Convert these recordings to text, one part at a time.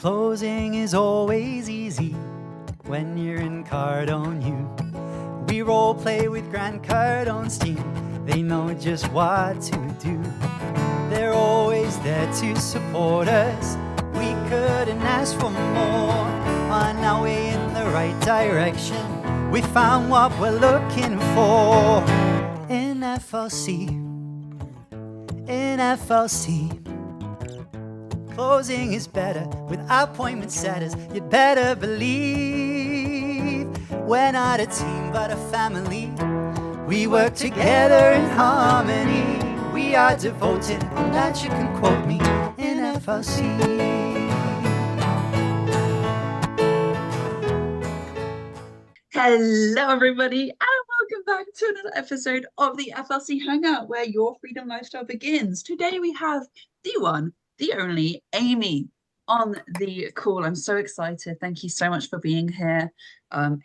Closing is always easy when you're in Cardone U. We role play with Grant Cardone's team. They know just what to do. They're always there to support us. We couldn't ask for more. On our way in the right direction, we found what we're looking for. In FLC, in FLC. Closing is better with appointment setters. You'd better believe we're not a team but a family. We work together in harmony. We are devoted, on that you can quote me, in FLC. Hello, everybody, and welcome back to another episode of the FLC Hangout, where your freedom lifestyle begins. Today we have the one, the only Amy on the call. I'm so excited. Thank you so much for being here.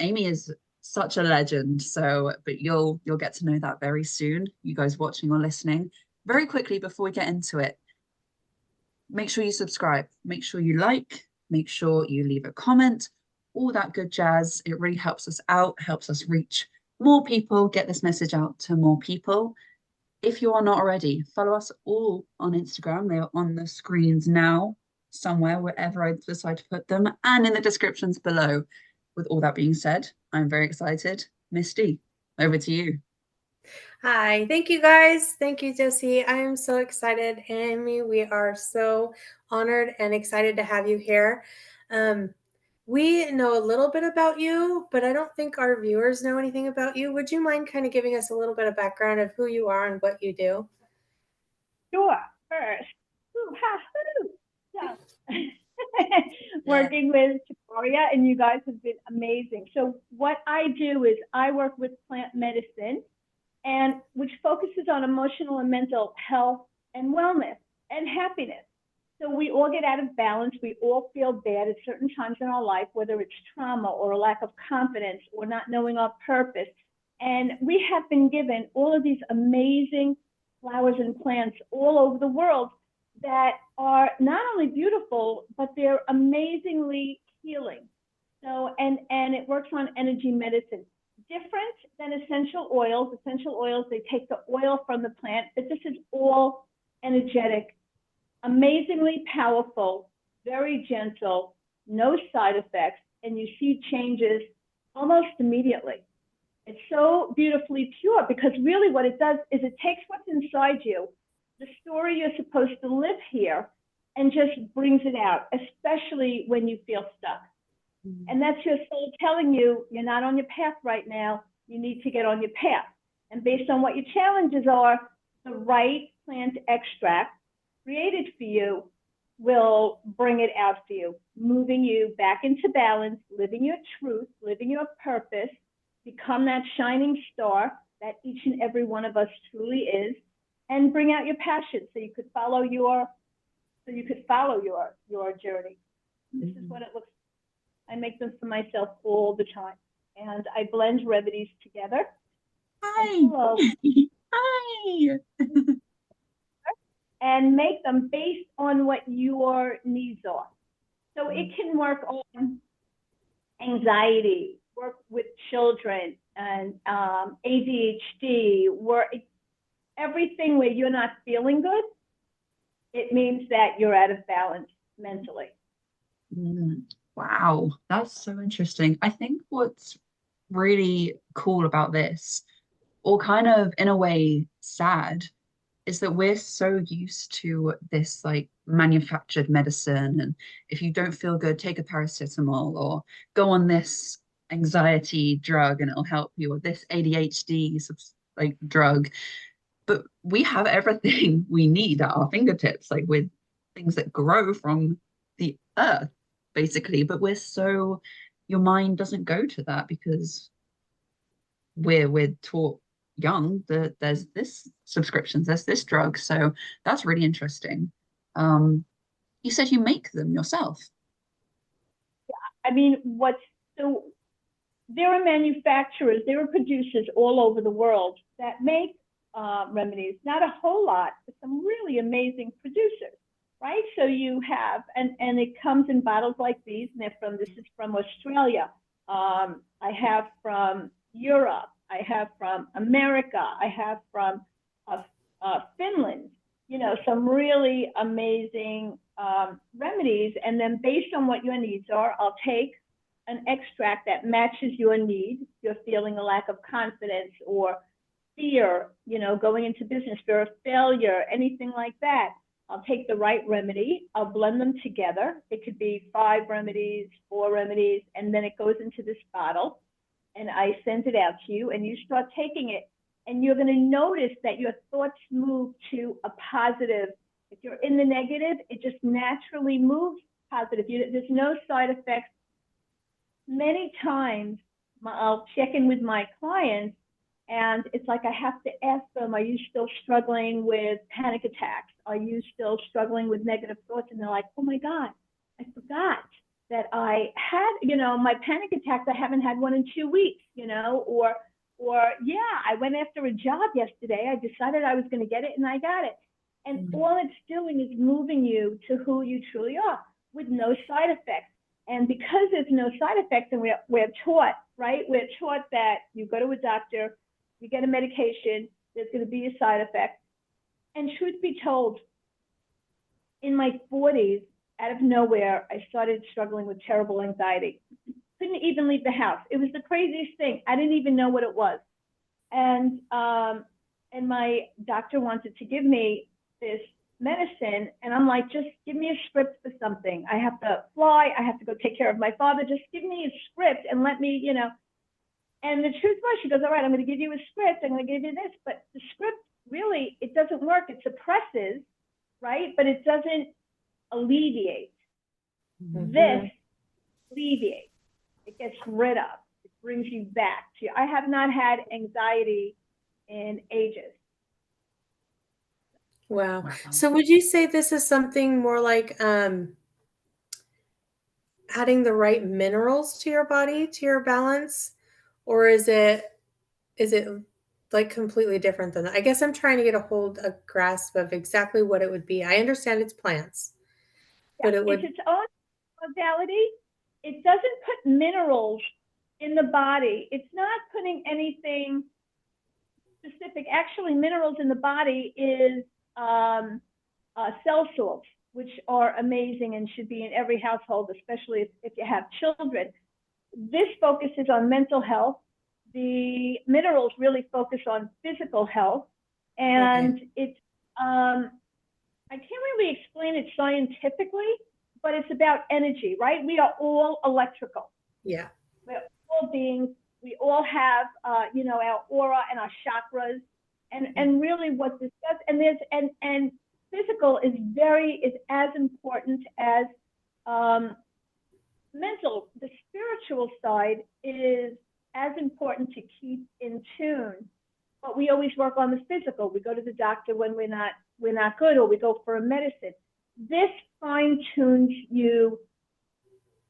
Amy is such a legend, but you'll get to know that very soon, you guys watching or listening. Very quickly before we get into it, make sure you subscribe, make sure you like, make sure you leave a comment, all that good jazz. It really helps us out, helps us reach more people, get this message out to more people. If you are not already, follow us all on Instagram. They are on the screens now, somewhere, wherever I decide to put them, and in the descriptions below. With all that being said, I'm very excited. Misty, over to you. Hi, thank you guys. Thank you, Josie. I am so excited. Amy, we are so honored and excited to have you here. We know a little bit about you, but I don't think our viewers know anything about you. Would you mind kind of giving us a little bit of background of who you are and what you do? Sure. First, working with Taparia, and you guys have been amazing. So what I do is I work with plant medicine, and which focuses on emotional and mental health and wellness and happiness. So we all get out of balance. We all feel bad at certain times in our life, whether it's trauma or a lack of confidence or not knowing our purpose. And we have been given all of these amazing flowers and plants all over the world that are not only beautiful, but they're amazingly healing. So, and it works on energy medicine. Different than essential oils. Essential oils, they take the oil from the plant, but this is all energetic, amazingly powerful, very gentle, no side effects, and you see changes almost immediately. It's so beautifully pure because really what it does is it takes what's inside you, the story you're supposed to live here, and just brings it out, especially when you feel stuck. And that's your soul telling you you're not on your path right now. You need to get on your path. And based on what your challenges are, the right plant extract created for you will bring it out for you, moving you back into balance, living your truth, living your purpose, become that shining star that each and every one of us truly is, and bring out your passion so you could follow your journey. This is what it looks like. I make them for myself all the time, and I blend remedies together. Hi. Hi. And make them based on what your needs are. So it can work on anxiety, work with children, and ADHD, work everything where you're not feeling good. It means that you're out of balance mentally. Wow, that's so interesting. I think what's really cool about this, or kind of in a way sad, is that we're so used to this like manufactured medicine. And if you don't feel good, take a paracetamol or go on this anxiety drug and it'll help you, or this ADHD like drug. But we have everything we need at our fingertips, like with things that grow from the earth, basically. But your mind doesn't go to that because we're taught young that there's this subscriptions, there's this drug. So that's really interesting. You said you make them yourself. Yeah, I mean, there are manufacturers, there are producers all over the world that make remedies, not a whole lot, but some really amazing producers. right? So you have, and it comes in bottles like these, and this is from Australia. I have from Europe. I have from America. I have from Finland. You know, some really amazing remedies. And then based on what your needs are, I'll take an extract that matches your need. If you're feeling a lack of confidence or fear, you know, going into business, fear of failure, anything like that, I'll take the right remedy. I'll blend them together. It could be 5 remedies, 4 remedies, and then it goes into this bottle. And I send it out to you, and you start taking it. And you're going to notice that your thoughts move to a positive. If you're in the negative, it just naturally moves positive. There's no side effects. Many times I'll check in with my clients, and it's like I have to ask them, are you still struggling with panic attacks? Are you still struggling with negative thoughts? And they're like, oh my God, I forgot that I had, you know, my panic attacks. I haven't had one in 2 weeks, you know, or yeah, I went after a job yesterday. I decided I was going to get it, and I got it. And all it's doing is moving you to who you truly are with no side effects. And because there's no side effects, and we're taught, right? We're taught that you go to a doctor, you get a medication, there's going to be a side effect. And truth be told, in my 40s, out of nowhere, I started struggling with terrible anxiety. Couldn't even leave the house. It was the craziest thing. I didn't even know what it was. And my doctor wanted to give me this medicine, and I'm like, just give me a script for something. I have to fly. I have to go take care of my father. Just give me a script and let me, you know. And the truth was, she goes, all right, I'm going to give you a script. I'm going to give you this. But the script, really, it doesn't work. It suppresses, right? But it doesn't alleviate. This alleviates. It gets rid of. It brings you back to. I have not had anxiety in ages. Wow. So would you say this is something more like adding the right minerals to your body, to your balance? Or is it like completely different than that? I guess I'm trying to get a grasp of exactly what it would be. I understand it's plants, but it would. It's its own modality. It doesn't put minerals in the body. It's not putting anything specific. Actually, minerals in the body is cell salts, which are amazing and should be in every household, especially if you have children. This focuses on mental health. The minerals really focus on physical health. And it's, I can't really explain it scientifically, but it's about energy, right? We are all electrical. Yeah. We're all beings. We all have, you know, our aura and our chakras, and really what this does. And there's and physical is as important as mental. The spiritual side is as important to keep in tune. But we always work on the physical. We go to the doctor when we're not good, or we go for a medicine. This fine tunes you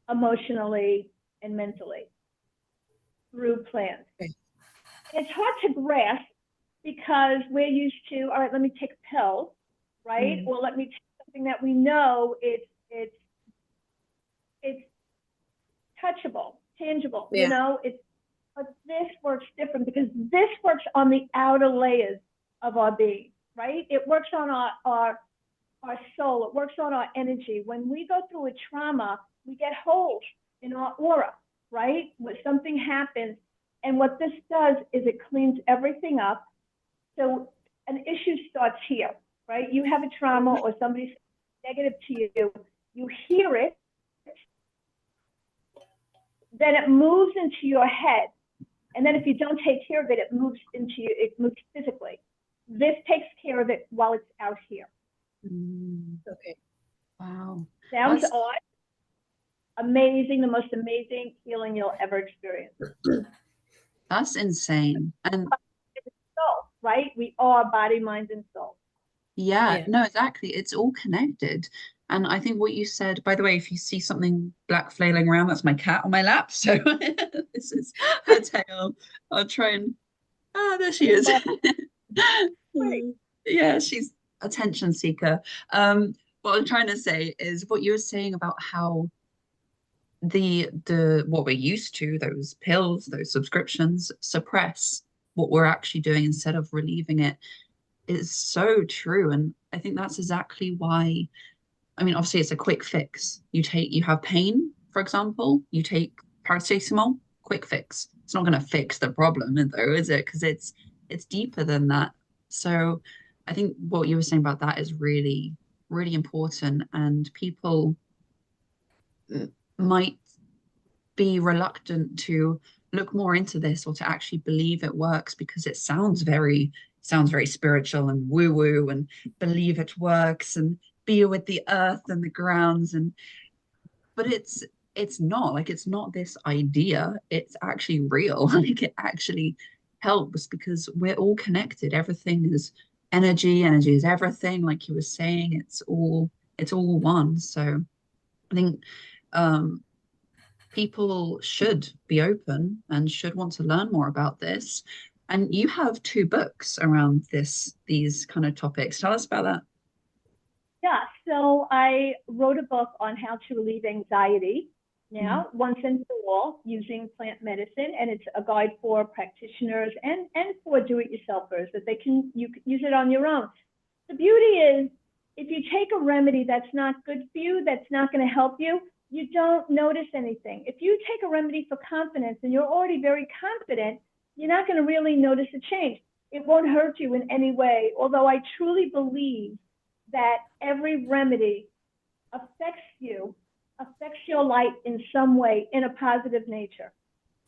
emotionally and mentally through plants. Okay. It's hard to grasp because we're used to, all right, let me take a pill, right? Or let me take something that we know it's touchable, tangible, you know, but this works different because this works on the outer layers of our being, right? It works on our soul. It works on our energy. When we go through a trauma, we get holes in our aura, right? When something happens, and what this does is it cleans everything up. So an issue starts here, right? You have a trauma or somebody's negative to you, you hear it, then it moves into your head. And then if you don't take care of it, it moves physically. This takes care of it while it's out here. Okay. Wow. Sounds odd. Amazing, the most amazing healing you'll ever experience. That's insane. And soul, right? We are body, mind, and soul. yeah, no, exactly. It's all connected. And I think what you said, by the way, if you see something black flailing around, that's my cat on my lap. So this is her tail. I'll try and, there she is. Yeah, she's attention seeker. what I'm trying to say is what you were saying about how the what we're used to, those pills, those subscriptions, suppress what we're actually doing instead of relieving it, is so true. And I think that's exactly why, I mean, obviously it's a quick fix. You have pain, for example, you take paracetamol, quick fix. It's not going to fix the problem though, is it? Because it's deeper than that. So I think what you were saying about that is really, really important. And people might be reluctant to look more into this or to actually believe it works because it sounds very spiritual and woo woo and believe it works and be with the earth and the grounds, and but it's not, like, it's not this idea, it's actually real. Like, it actually helps because we're all connected. Everything is energy is everything, like you were saying. It's all one. So I think um people should be open and should want to learn more about this. And you have two books around these kind of topics. Tell us about that. Yeah, so I wrote a book on how to relieve anxiety now, once and for all, using plant medicine, and it's a guide for practitioners and for do-it-yourselfers that you can use it on your own. The beauty is, if you take a remedy that's not good for you, that's not going to help you, you don't notice anything. If you take a remedy for confidence and you're already very confident, you're not going to really notice a change. It won't hurt you in any way, although I truly believe that every remedy affects your life in some way, in a positive nature.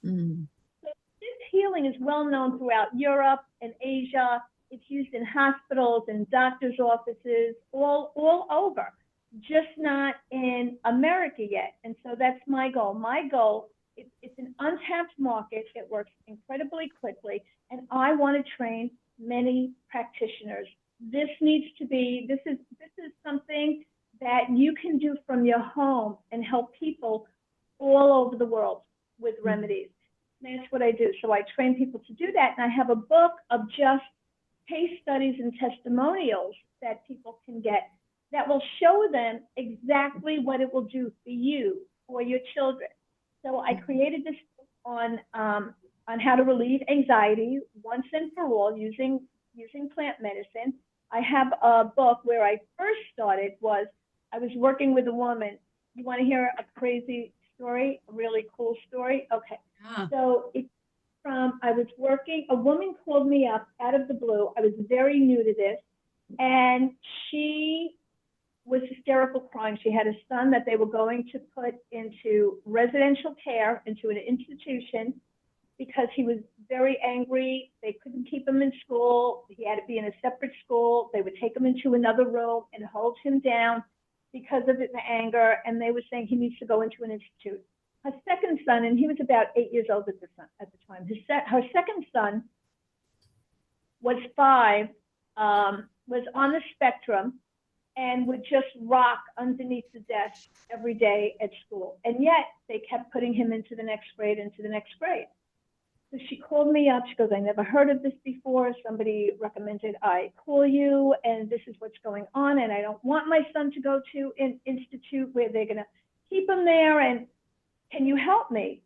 Mm. So this healing is well known throughout Europe and Asia. It's used in hospitals and doctors' offices all over, just not in America yet. And so that's my goal. My goal, it's an untapped market. It works incredibly quickly. And I want to train many practitioners. This is something that you can do from your home and help people all over the world with remedies. And that's what I do. So I train people to do that. And I have a book of just case studies and testimonials that people can get that will show them exactly what it will do for you or your children. So I created this book on how to relieve anxiety once and for all using plant medicine. I have a book where I first started I was working with a woman. You want to hear a crazy story, a really cool story? Okay. Yeah. So a woman called me up out of the blue. I was very new to this, and she was hysterical crying. She had a son that they were going to put into residential care, into an institution, because he was very angry. They couldn't keep him in school. He had to be in a separate school. They would take him into another room and hold him down because of his anger. And they were saying he needs to go into an institute. Her second son, and he was about 8 years old at the time. Her second son was 5, was on the spectrum, and would just rock underneath the desk every day at school. And yet they kept putting him into the next grade. So she called me up. She goes, I never heard of this before. Somebody recommended I call you, and this is what's going on. And I don't want my son to go to an institute where they're going to keep him there. And can you help me?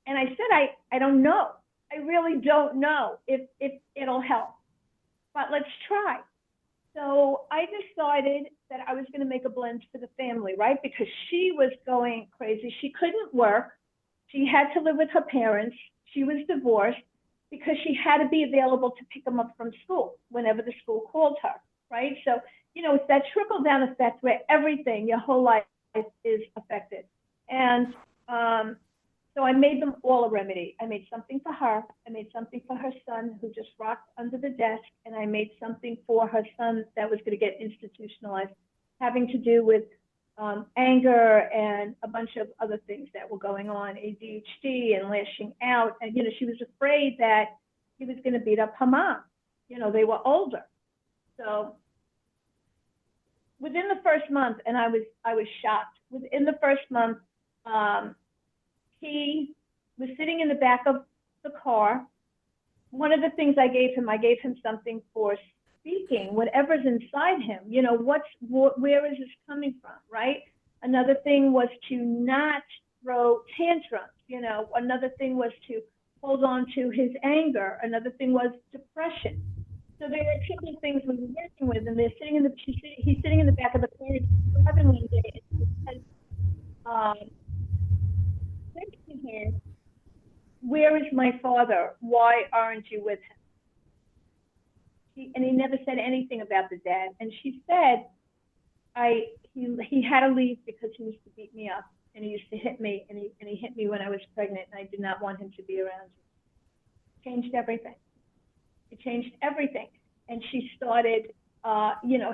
And I said, I don't know. I really don't know if it'll help, but let's try. So I decided that I was going to make a blend for the family, right? Because she was going crazy. She couldn't work. She had to live with her parents. She was divorced because she had to be available to pick them up from school whenever the school called her, right? So, it's that trickle-down effect where everything, your whole life is affected. And so I made them all a remedy. I made something for her. I made something for her son who just rocked under the desk. And I made something for her son that was going to get institutionalized, having to do with anger and a bunch of other things that were going on, ADHD and lashing out. And, she was afraid that he was going to beat up her mom. They were older. So within the first month, and I was shocked, within the first month, he was sitting in the back of the car. One of the things I gave him something for speaking whatever's inside him. You know, where is this coming from, right? Another thing was to not throw tantrums. You know, another thing was to hold on to his anger. Another thing was depression. So there are a couple of things we were working with, and they're sitting in the he's sitting in the back of the car driving one day, and he says, next to him, "Where is my father? Why aren't you with him?" And he never said anything about the dad. And she said, he had to leave because he used to beat me up, and he used to hit me, and he hit me when I was pregnant, and I did not want him to be around you. Changed everything. It changed everything. And she started,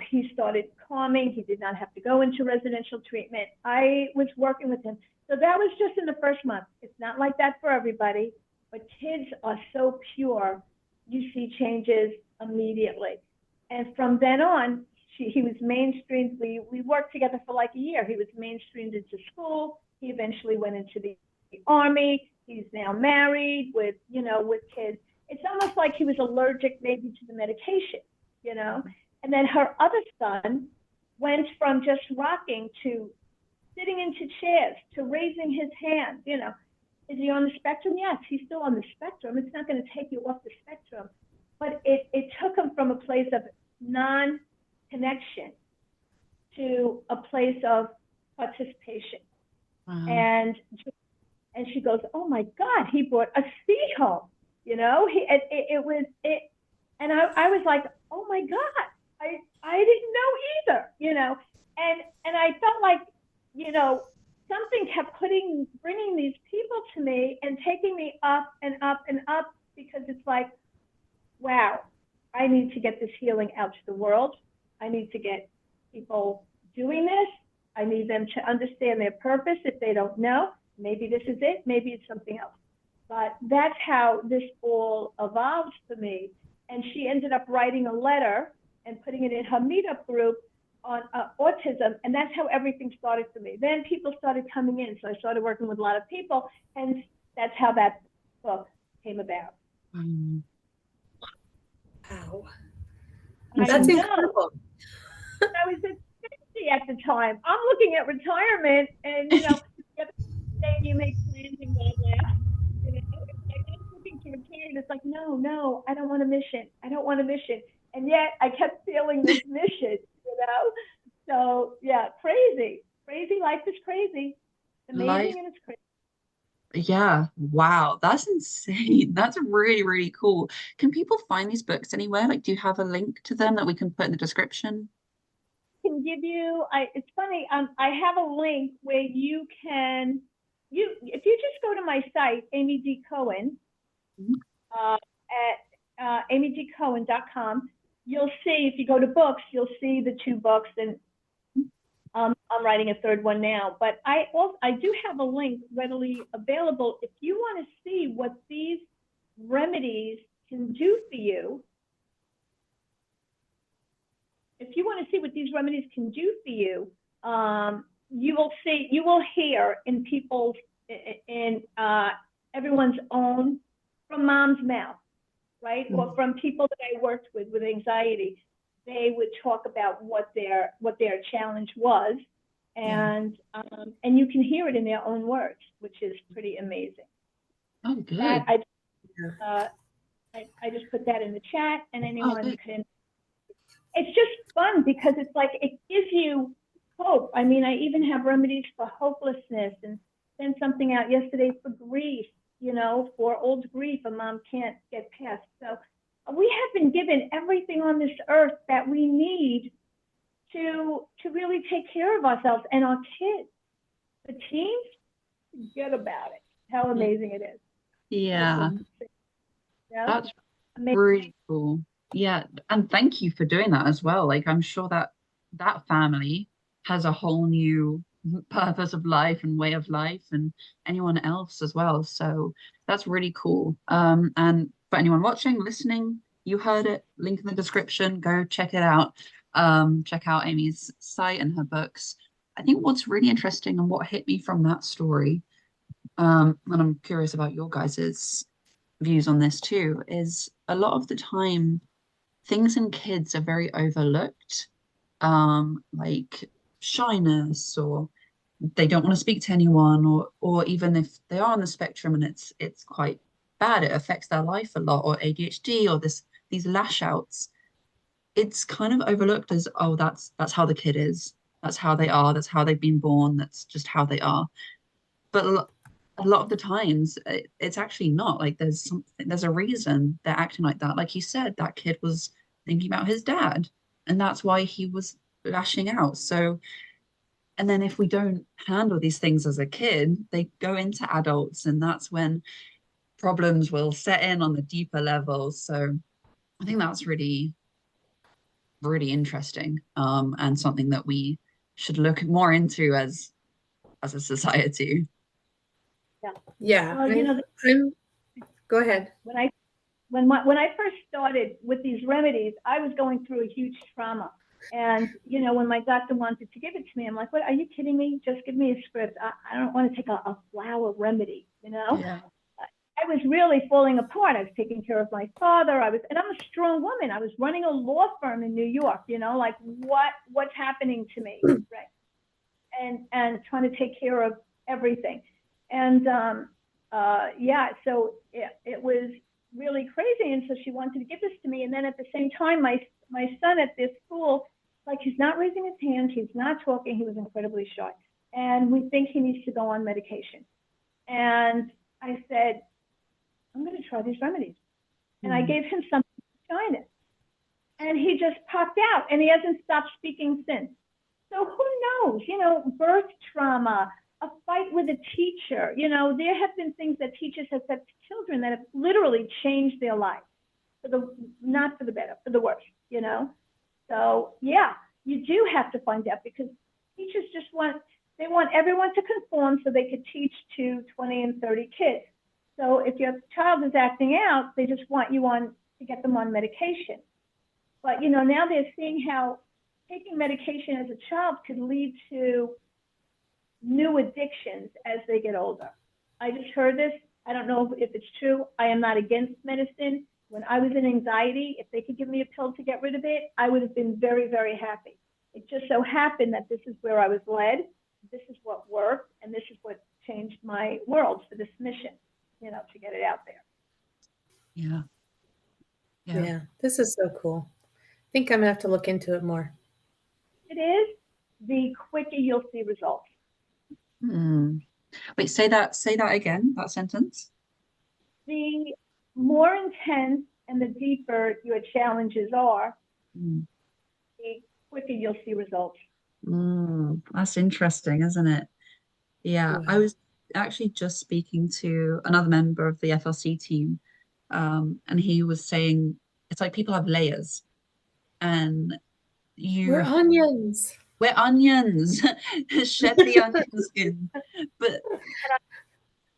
he started calming. He did not have to go into residential treatment. I was working with him. So that was just in the first month. It's not like that for everybody, but kids are so pure. You see changes immediately. And from then on, he was mainstreamed. We worked together for like a year. He was mainstreamed into school. He eventually went into the Army. He's now married with kids. It's almost like he was allergic maybe to the medication, you know? And then her other son went from just rocking to sitting into chairs to raising his hand, you know. Is he on the spectrum? Yes, he's still on the spectrum. It's not going to take you off the spectrum. But it took him from a place of non-connection to a place of participation. Wow. And she goes, "Oh my God, he brought a sea home." You know, and I was like, "Oh my God, I didn't know either," you know, and I felt like, you know, something kept bringing these people to me and taking me up and up and up, because it's like, wow, I need to get this healing out to the world. I need to get people doing this. I need them to understand their purpose if they don't know. Maybe this is it, maybe it's something else. But that's how this all evolved for me. And she ended up writing a letter and putting it in her meetup group on autism. And that's how everything started for me. Then people started coming in. So I started working with a lot of people. And that's how that book came about. Wow. That's incredible. I was at 60 at the time. I'm looking at retirement, and, you know, you make plans and go there. You know, I'm looking to retire, and it's like, no, I don't want a mission. I don't want a mission. And yet I kept feeling this mission, you know? So yeah, crazy. Life is crazy. Amazing, and it's crazy. Yeah, wow, that's insane. That's really, really cool. Can people find these books anywhere? Like, do you have a link to them that we can put in the description? Can give you, it's funny, I have a link where you can, if you just go to my site, Amy D. Cohen, at amydcohen.com, you'll see, if you go to books, you'll see the 2 books, and I'm writing a 3rd one now. But I do have a link readily available if you want to see what these remedies can do for you. If you want to see what these remedies can do for you, you will hear in everyone's own, from mom's mouth, right? Or from people that I worked with anxiety. They would talk about what their challenge was, and you can hear it in their own words, which is pretty amazing. Oh, good. I just put that in the chat, and anyone can. It's just fun because it's like it gives you hope. I mean, I even have remedies for hopelessness, and sent something out yesterday for grief. You know, for old grief a mom can't get past. So we have been given everything on this earth that we need to really take care of ourselves and our kids. The teens, forget about it. How amazing it is. Yeah, that's amazing. really cool. Yeah, and thank you for doing that as well. Like, I'm sure that family has a whole new purpose of life and way of life, and anyone else as well. So that's really cool. And for anyone watching, listening, you heard it, link in the description, go check it out. Check out Amy's site and her books. I think what's really interesting and what hit me from that story, and I'm curious about your guys's views on this too, is a lot of the time things in kids are very overlooked, like shyness, or they don't want to speak to anyone, or even if they are on the spectrum and it's quite bad, it affects their life a lot, or ADHD, or these lash outs. It's kind of overlooked as, oh, that's how the kid is. That's how they are. That's how they've been born. That's just how they are. But a lot of the times, it's actually not. Like there's a reason they're acting like that. Like you said, that kid was thinking about his dad, and that's why he was lashing out. So, and then if we don't handle these things as a kid, they go into adults, and that's when problems will set in on the deeper levels. So I think that's really, really interesting, and something that we should look more into as a society. Yeah. Well, you know, Go ahead. when I first started with these remedies, I was going through a huge trauma. And, you know, when my doctor wanted to give it to me, I'm like, what, are you kidding me? Just give me a script. I don't want to take a flower remedy, you know? Yeah. I was really falling apart. I was taking care of my father. And I'm a strong woman. I was running a law firm in New York, you know, like what's happening to me, right? And trying to take care of everything. And yeah, so it was really crazy. And so she wanted to give this to me. And then at the same time, my son at this school, like, he's not raising his hand, he's not talking, he was incredibly shy. And we think he needs to go on medication. And I said, I'm going to try these remedies. And I gave him something to shine it. And he just popped out, and he hasn't stopped speaking since. So who knows, you know, birth trauma, a fight with a teacher, you know, there have been things that teachers have said to children that have literally changed their life, not for the better, for the worse, you know? So yeah, you do have to find out, because teachers just want everyone to conform so they could teach to 20 and 30 kids. So if your child is acting out, they just want you to get them on medication. But, you know, now they're seeing how taking medication as a child could lead to new addictions as they get older. I just heard this. I don't know if it's true. I am not against medicine. When I was in anxiety, if they could give me a pill to get rid of it, I would have been very, very happy. It just so happened that this is where I was led. This is what worked, and this is what changed my world for this mission, you know, to get it out there. Yeah. Yeah. This is so cool. I think I'm gonna have to look into it more. It is. The quicker you'll see results. Wait, say that again, that sentence. The more intense and the deeper your challenges are, the quicker you'll see results. That's interesting, isn't it? Yeah, I was actually just speaking to another member of the FLC team, and he was saying it's like people have layers, and We're onions. We're onions. Shed the onion skin. But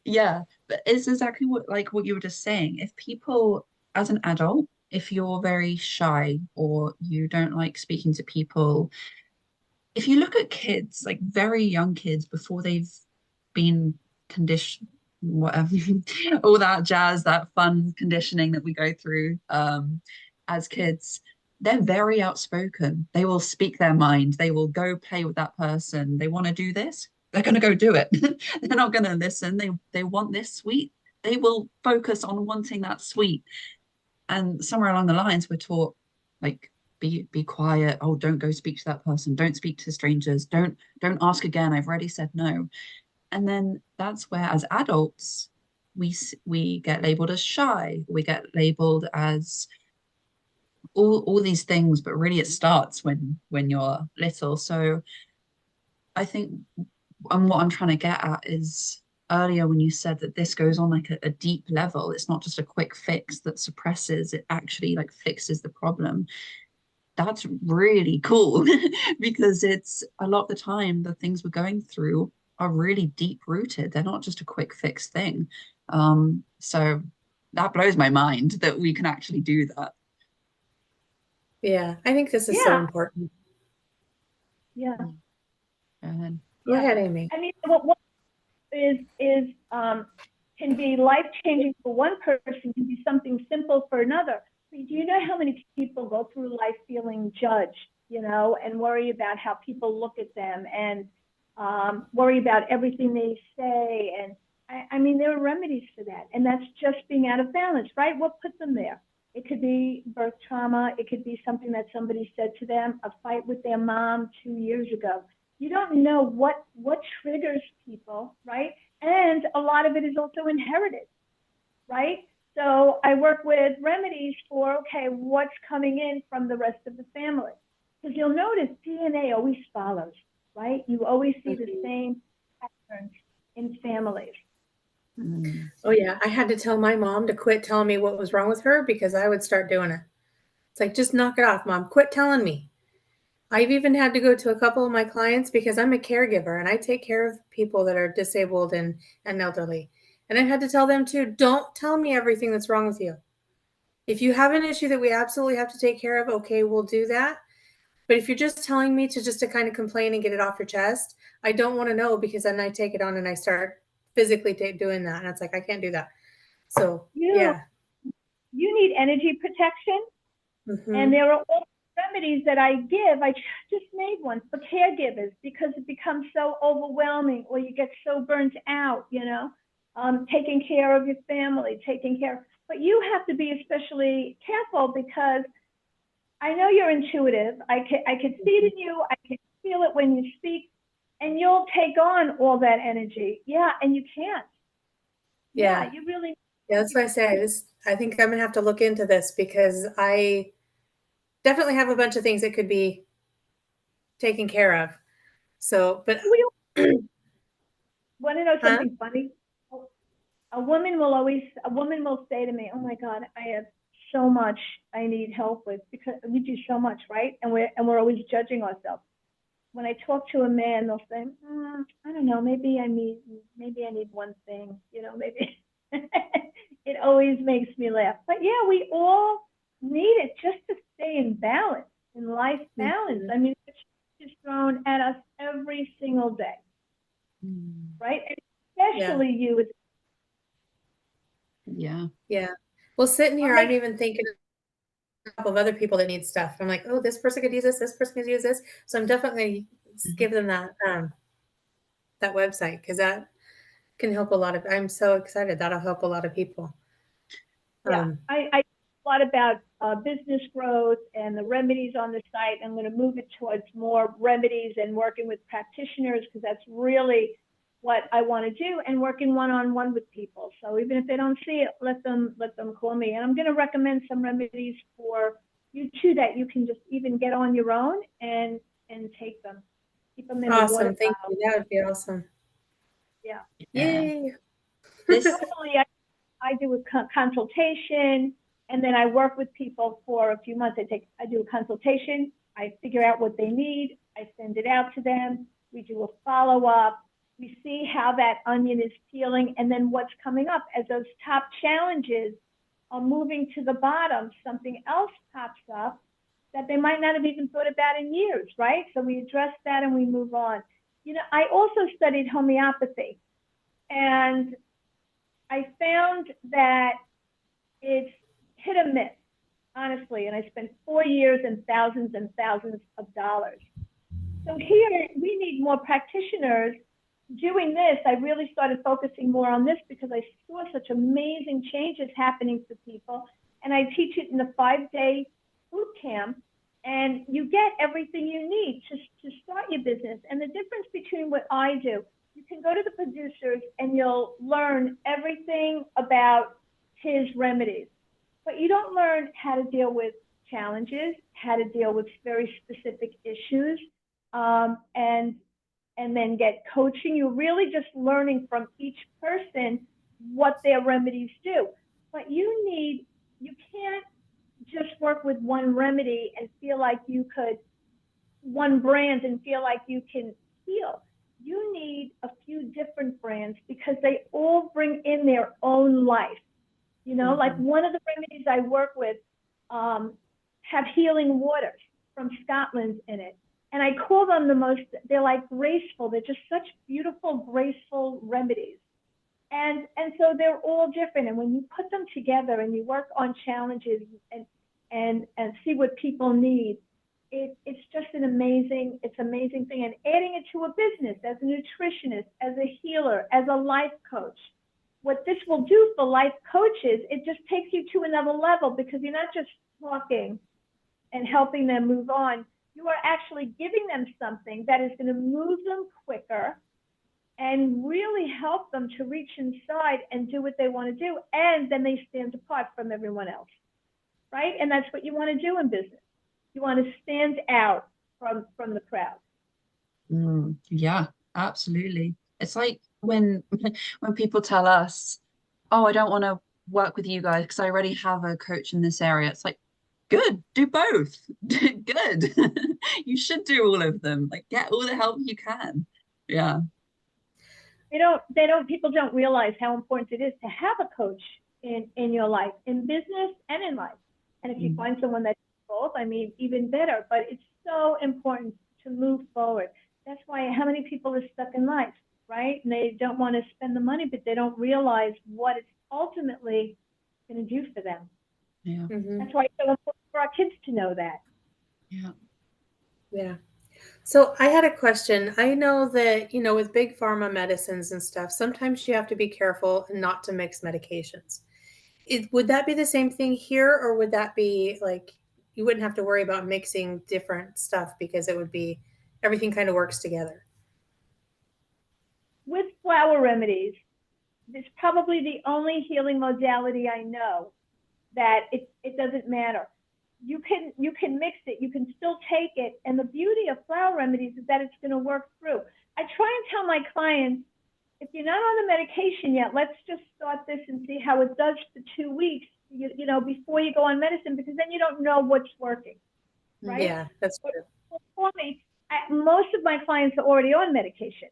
yeah, but it's exactly what you were just saying. If people, as an adult, if you're very shy or you don't like speaking to people, if you look at kids, like very young kids, before they've been conditioned, whatever, all that jazz, that fun conditioning that we go through as kids, they're very outspoken. They will speak their mind. They will go play with that person. They want to do this, they're going to go do it. They're not going to listen. They want this sweet. They will focus on wanting that sweet. And somewhere along the lines, we're taught, like, be quiet. Oh, don't go speak to that person. Don't speak to strangers. Don't ask again. I've already said no. And then that's where, as adults, we get labeled as shy. We get labeled as all these things, but really it starts when you're little. So I think, and what I'm trying to get at is, earlier when you said that this goes on like a deep level, it's not just a quick fix that suppresses, it actually like fixes the problem. That's really cool because it's a lot of the time the things we're going through are really deep rooted. They're not just a quick fix thing. So that blows my mind that we can actually do that. Yeah, I think this is so important. Yeah. Go ahead, Amy. I mean, what is can be life-changing for one person, can be something simple for another. Do you know how many people go through life feeling judged, and worry about how people look at them and worry about everything they say? And I mean, there are remedies for that. And that's just being out of balance, right? What put them there? It could be birth trauma. It could be something that somebody said to them, a fight with their mom 2 years ago. You don't know what triggers people, right? And a lot of it is also inherited, right? So I work with remedies for, okay, what's coming in from the rest of the family? Because you'll notice DNA always follows, right? You always see the same patterns in families. Oh yeah, I had to tell my mom to quit telling me what was wrong with her because I would start doing it. It's like, just knock it off, Mom. Quit telling me. I've even had to go to a couple of my clients because I'm a caregiver and I take care of people that are disabled and elderly. And I've had to tell them too, don't tell me everything that's wrong with you. If you have an issue that we absolutely have to take care of, okay, we'll do that. But if you're just telling me to kind of complain and get it off your chest, I don't want to know, because then I take it on and I start physically doing that. And it's like, I can't do that. So, yeah. You need energy protection. Mm-hmm. And there are all remedies that I give. I just made one for caregivers because it becomes so overwhelming, or you get so burnt out, taking care of your family, but you have to be especially careful because I know you're intuitive. I can see it in you. I can feel it when you speak, and you'll take on all that energy. Yeah, and you can't. Yeah, you really. Yeah, that's why I say I think I'm gonna have to look into this, because I definitely have a bunch of things that could be taken care of. So, but want to know something funny? A woman will say to me, "Oh my God, I have so much I need help with," because we do so much, right? And we're always judging ourselves. When I talk to a man, they'll say, "I don't know, maybe I need one thing, maybe." It always makes me laugh. But yeah, we all need it just to stay in balance, in life balance. I mean, it's just thrown at us every single day, right? And especially you. Yeah. Well, sitting here, I'm even thinking of other people that need stuff. I'm like, oh, this person could use this person could use this. So I'm definitely give them that website, because that can help a lot of. I'm so excited that'll help a lot of people. Yeah, I a lot about business growth and the remedies on the site. I'm going to move it towards more remedies and working with practitioners, because that's really what I want to do, and working one-on-one with people. So even if they don't see it, let them call me. And I'm going to recommend some remedies for you too that you can just even get on your own and take them. Keep them in the water. Thank you. That would be awesome. Yeah. Yay. Normally, I do a consultation, and then I work with people for a few months. I do a consultation. I figure out what they need. I send it out to them. We do a follow-up. We see how that onion is peeling, and then what's coming up. As those top challenges are moving to the bottom, something else pops up that they might not have even thought about in years, right? So we address that and we move on. I also studied homeopathy, and I found that it's hit or miss, honestly, and I spent 4 years and thousands of dollars. So here, we need more practitioners doing this. I really started focusing more on this because I saw such amazing changes happening for people, and I teach it in a 5-day boot camp, and you get everything you need to start your business. And the difference between what I do, you can go to the producers and you'll learn everything about his remedies, but you don't learn how to deal with challenges, how to deal with very specific issues, and then get coaching. You're really just learning from each person what their remedies do. But you can't just work with one remedy and feel like one brand and feel like you can heal. You need a few different brands because they all bring in their own life. Like one of the remedies I work with have healing waters from Scotland in it. And I call them they're like graceful. They're just such beautiful, graceful remedies. And so they're all different. And when you put them together and you work on challenges, and and see what people need. It's just an amazing thing. And adding it to a business as a nutritionist, as a healer, as a life coach, what this will do for life coaches, it just takes you to another level, because you're not just talking and helping them move on. You are actually giving them something that is going to move them quicker and really help them to reach inside and do what they want to do. And then they stand apart from everyone else, right? And that's what you want to do in business. You want to stand out from the crowd. Yeah, absolutely. It's like when people tell us, "Oh, I don't want to work with you guys because I already have a coach in this area." It's like, good, do both. Good. You should do all of them. Like, get all the help you can. Yeah. People don't realize how important it is to have a coach in your life, in business and in life. And if you find someone that's both, I mean, even better. But it's so important to move forward. That's why how many people are stuck in life, right? And they don't want to spend the money, but they don't realize what it's ultimately going to do for them. Yeah. That's why it's so important for our kids to know that. Yeah. Yeah. So I had a question. I know that, with big pharma medicines and stuff, sometimes you have to be careful not to mix medications. Would that be the same thing here, or would that be like you wouldn't have to worry about mixing different stuff because it would be everything kind of works together? With flower remedies, it's probably the only healing modality I know that it doesn't matter. You can mix it, you can still take it, and the beauty of flower remedies is that it's going to work through. I try and tell my clients, if you're not on the medication yet, let's just start this and see how it does for 2 weeks, before you go on medicine, because then you don't know what's working, right? Yeah, that's true. But for me, most of my clients are already on medication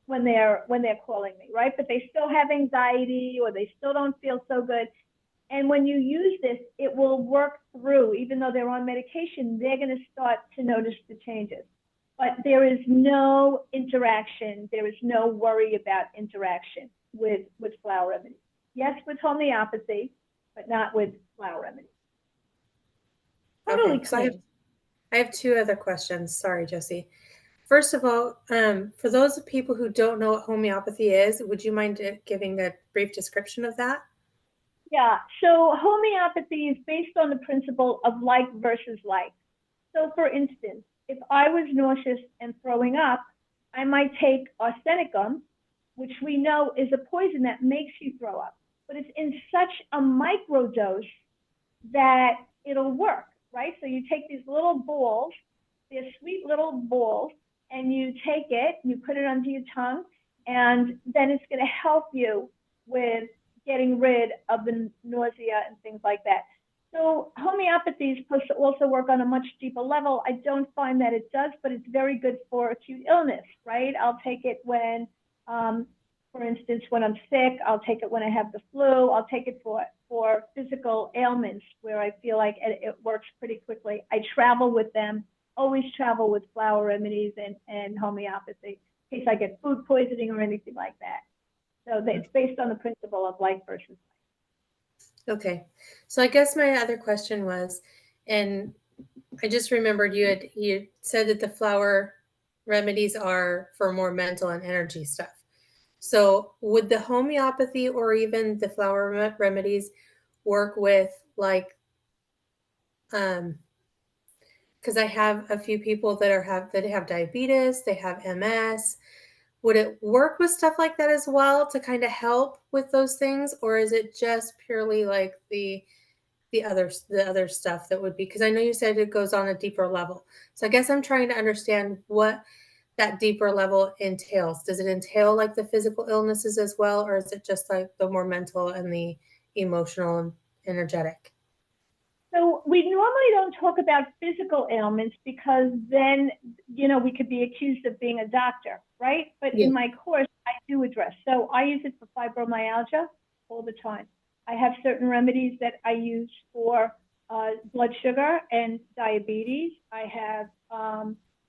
when they're calling me, right? But they still have anxiety, or they still don't feel so good. And when you use this, it will work through. Even though they're on medication, they're going to start to notice the changes. But there is no interaction. There is no worry about interaction with flower remedies. Yes, with homeopathy, but not with flower remedies. Totally Okay, so clean. I have two other questions. Sorry, Jessie. First of all, for those people who don't know what homeopathy is, would you mind giving a brief description of that? Yeah, so homeopathy is based on the principle of like versus like. So for instance, if I was nauseous and throwing up, I might take arsenicum, which we know is a poison that makes you throw up, but it's in such a micro dose that it'll work, right? So you take these little balls, they're sweet little balls, and you take it, you put it under your tongue, and then it's going to help you with getting rid of the nausea and things like that. So homeopathy is supposed to also work on a much deeper level. I don't find that it does, but it's very good for acute illness, right? I'll take it when, for instance, when I'm sick. I'll take it when I have the flu. I'll take it for physical ailments where I feel like it works pretty quickly. I travel with them, always travel with flower remedies and homeopathy in case I get food poisoning or anything like that. So it's based on the principle of like versus like. Okay. So I guess my other question was, and I just remembered you said that the flower remedies are for more mental and energy stuff. So would the homeopathy or even the flower remedies work with like, because I have a few people that have diabetes, they have MS. Would it work with stuff like that as well to kind of help with those things, or is it just purely like the other stuff that would be? Because I know you said it goes on a deeper level. So I guess I'm trying to understand what that deeper level entails. Does it entail like the physical illnesses as well, or is it just like the more mental and the emotional and energetic? So we normally don't talk about physical ailments because then, we could be accused of being a doctor, right? But in my course, I do address. So I use it for fibromyalgia all the time. I have certain remedies that I use for blood sugar and diabetes. I have,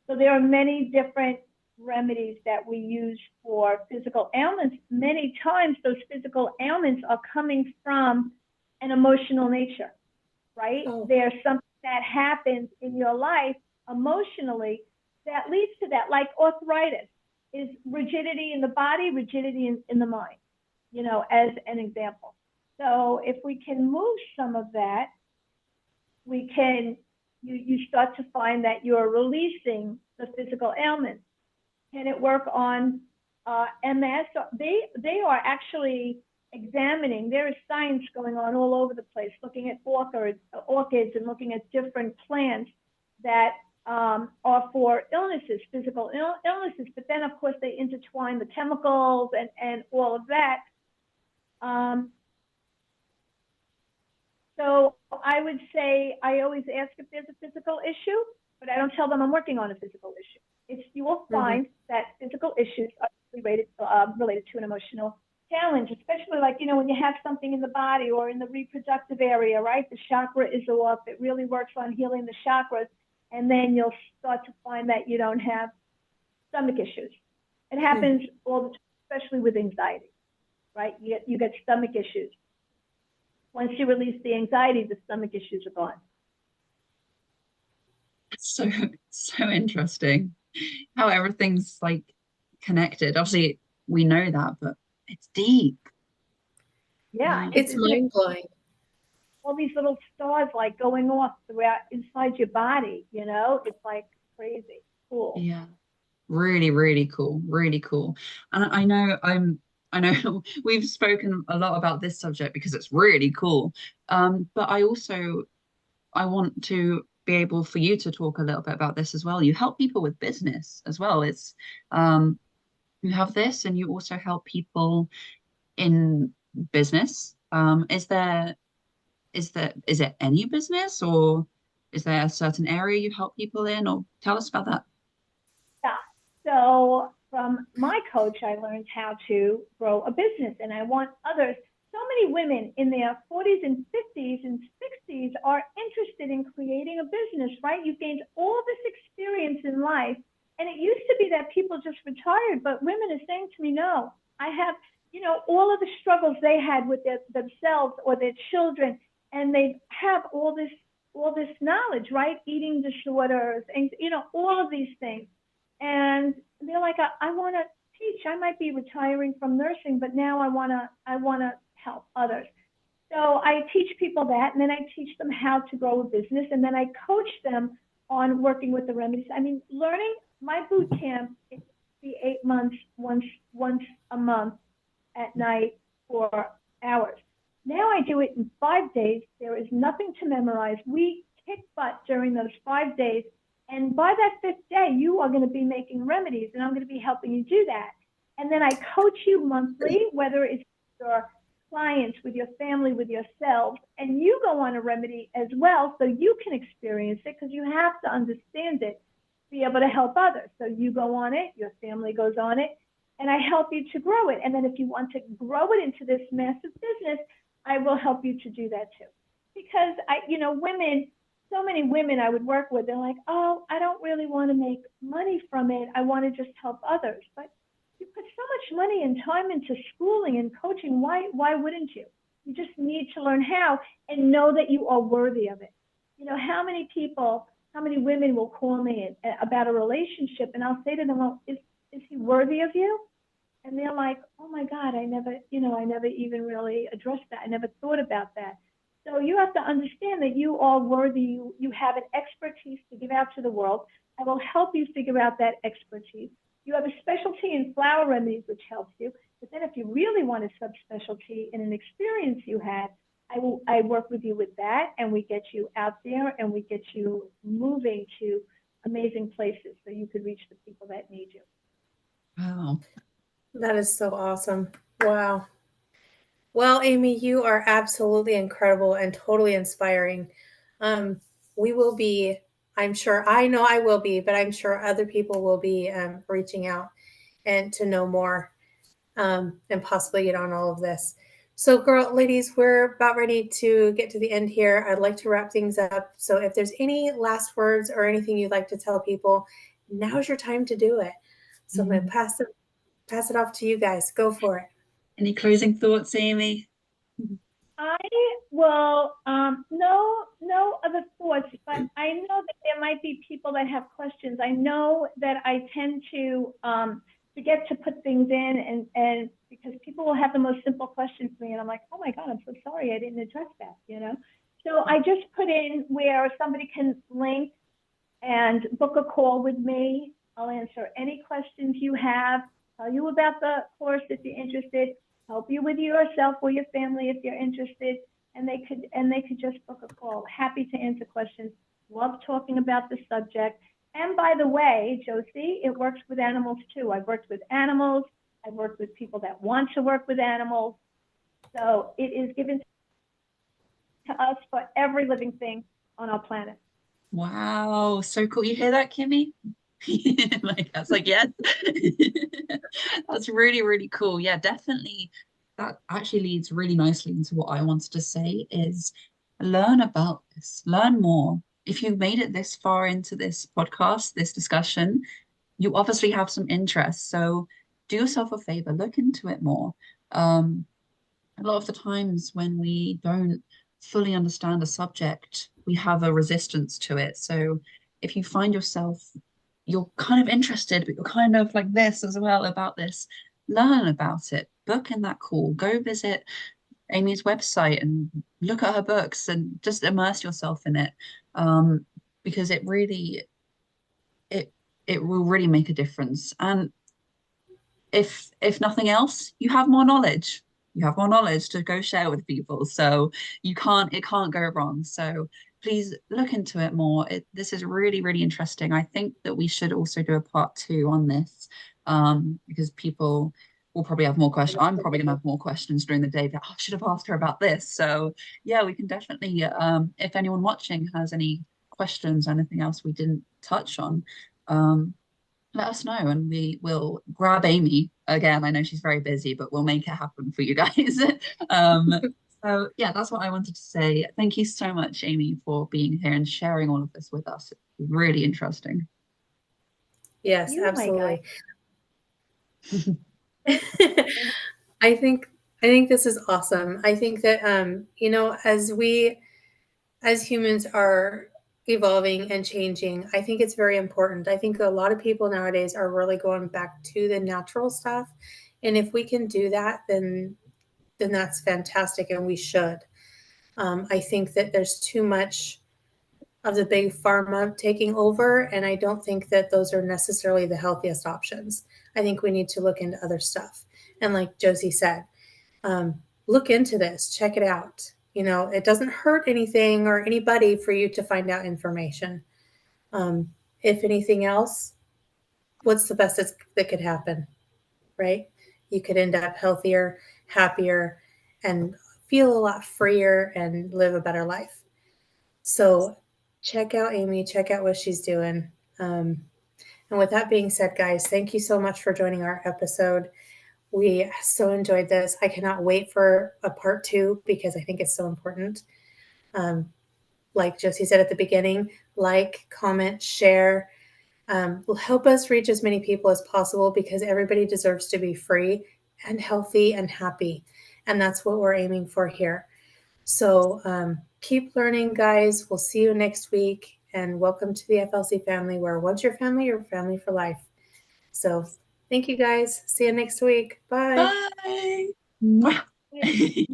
so there are many different remedies that we use for physical ailments. Many times those physical ailments are coming from an emotional nature. right? Oh. There's something that happens in your life emotionally that leads to that, like arthritis is rigidity in the body, rigidity in the mind, you know, as an example. So if we can move some of that, we can, you start to find that you're releasing the physical ailments. Can it work on MS? They are actually examining, there is science going on all over the place, looking at orchids and looking at different plants that are for illnesses, physical illnesses, but then of course they intertwine the chemicals and all of that. So I would say, I always ask if there's a physical issue, but I don't tell them I'm working on a physical issue. It's, you will find that physical issues are related to an emotional challenge, especially like, you know, when you have something in the body or in the reproductive area, right? The chakra is off. It really works on healing the chakras. And then you'll start to find that you don't have stomach issues. It happens all the time, especially with anxiety, right? You get stomach issues. Once you release the anxiety, the stomach issues are gone. It's so interesting how everything's like connected. Obviously, we know that, but it's deep. Yeah, It's mind-blowing. All these little stars like going off throughout inside your body, you know, it's like crazy cool. Yeah, really, really cool, really cool. And I know we've spoken a lot about this subject because it's really cool. But I want to be able for you to talk a little bit about this as well. You help people with business as well. It's you have this, and you also help people in business. Is it any business, or is there a certain area you help people in, or tell us about that? Yeah. So from my coach, I learned how to grow a business, and I want others. So many women in their 40s and 50s and 60s are interested in creating a business, right? You've gained all this experience in life. And it used to be that people just retired, but women are saying to me, no, I have, you know, all of the struggles they had with themselves or their children, and they have all this knowledge, right? Eating disorders and, you know, all of these things. And they're like, I want to teach. I might be retiring from nursing, but now I want to help others. So I teach people that, and then I teach them how to grow a business, and then I coach them on working with the remedies. I mean, learning, my boot camp is 8 months, once a month at night for hours. Now I do it in 5 days. There is nothing to memorize. We kick butt during those 5 days. And by that 5th day, you are going to be making remedies, and I'm going to be helping you do that. And then I coach you monthly, whether it's your clients, with your family, with yourselves, and you go on a remedy as well, so you can experience it, because you have to understand it to be able to help others. So you go on it, your family goes on it, and I help you to grow it. And then if you want to grow it into this massive business, I will help you to do that too. Because women, so many women I would work with, they're like, oh, I don't really want to make money from it. I want to just help others. But you put so much money and time into schooling and coaching. Why wouldn't you? You just need to learn how and know that you are worthy of it. You know, how many women will call me about a relationship, and I'll say to them, well, is he worthy of you? And they're like, oh my God, I never even really addressed that. I never thought about that. So you have to understand that you are worthy. You have an expertise to give out to the world. I will help you figure out that expertise. You have a specialty in flower remedies, which helps you. But then if you really want a subspecialty in an experience you had, I work with you with that, and we get you out there, and we get you moving to amazing places so you could reach the people that need you. Wow. That is so awesome. Wow. Well, Amy, you are absolutely incredible and totally inspiring. We will be, I'm sure, I know I will be, but I'm sure other people will be reaching out and to know more and possibly get on all of this. So ladies, we're about ready to get to the end here. I'd like to wrap things up. So if there's any last words or anything you'd like to tell people, now's your time to do it. So I'm going to pass it off to you guys. Go for it. Any closing thoughts, Amy? I will, no other thoughts, but I know that there might be people that have questions. I know that I tend to forget to put things in, and because people will have the most simple questions to me, and I'm like, oh my God, I'm so sorry I didn't address that, you know? So I just put in where somebody can link and book a call with me. I'll answer any questions you have, tell you about the course if you're interested, help you with yourself or your family if you're interested, and they could just book a call. Happy to answer questions. Love talking about the subject. And by the way, Josie, it works with animals too. I've worked with animals. I've worked with people that want to work with animals. So it is given to us for every living thing on our planet. Wow, so cool. You hear that, Kimmy? Like that's like yes. That's really, really cool. Yeah, definitely. That actually leads really nicely into what I wanted to say is learn about this, learn more. If you've made it this far into this podcast, this discussion, you obviously have some interest. So do yourself a favor, look into it more. A lot of the times when we don't fully understand a subject, we have a resistance to it. So if you find yourself, you're kind of interested, but you're kind of like this as well about this, learn about it, book in that call, go visit Amy's website and look at her books and just immerse yourself in it. Because it really, it it will really make a difference. And if nothing else, you have more knowledge. You have more knowledge to go share with people. So it can't go wrong. So please look into it more. This is really, really interesting. I think that we should also do a part 2 on this, because people will probably have more questions. I'm probably gonna have more questions during the day that I should have asked her about this. So yeah, we can definitely, if anyone watching has any questions, anything else we didn't touch on, let us know and we will grab Amy again. I know she's very busy, but we'll make it happen for you guys. um, so yeah, that's what I wanted to say. Thank you so much, Amy, for being here and sharing all of this with us. It's really interesting. Yes, You, my guy. absolutely. I think this is awesome. I think that as humans are evolving and changing, I think it's very important. I think a lot of people nowadays are really going back to the natural stuff. And if we can do that, then that's fantastic, and we should. I think that there's too much of the big pharma taking over, and I don't think that those are necessarily the healthiest options. I think we need to look into other stuff. And like Josie said, look into this, check it out. It doesn't hurt anything or anybody for you to find out information. If anything else, what's the best that could happen, right? You could end up healthier, happier, and feel a lot freer and live a better life. So check out Amy, check out what she's doing. And with that being said, guys, thank you so much for joining our episode. We so enjoyed this. I cannot wait for a part 2 because I think it's so important. Like Josie said at the beginning, like, comment, share. Will help us reach as many people as possible because everybody deserves to be free and healthy and happy. And that's what we're aiming for here. So keep learning, guys. We'll see you next week. And welcome to the FLC family, where once you're family, you're family for life. So thank you, guys. See you next week. Bye. Bye.